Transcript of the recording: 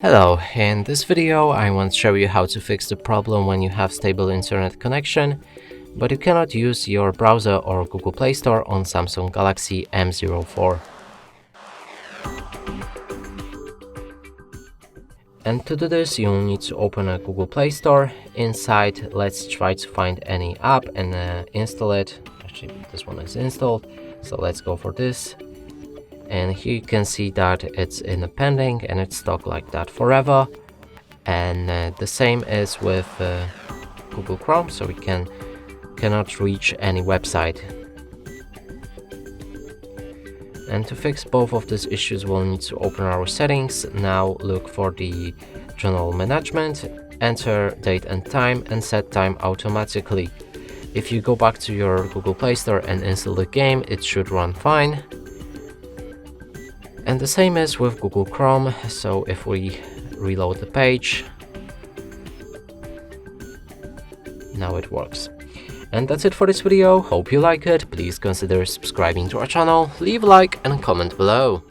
Hello, in this video I want to show you how to fix the problem when you have stable internet connection, but you cannot use your browser or Google Play Store on Samsung Galaxy M04. And to do this, you'll need to open a Google Play Store. Inside, let's try to find any app and install it. Actually, this one is installed, so let's go for this. And here you can see that it's in a pending and it's stuck like that forever. And the same is with Google Chrome, so we cannot reach any website. And to fix both of these issues, we'll need to open our settings. Now look for the general management, enter date and time, and set time automatically. If you go back to your Google Play Store and install the game, it should run fine. And the same is with Google Chrome, so if we reload the page, now it works. And that's it for this video. Hope you like it. Please consider subscribing to our channel, leave a like and comment below.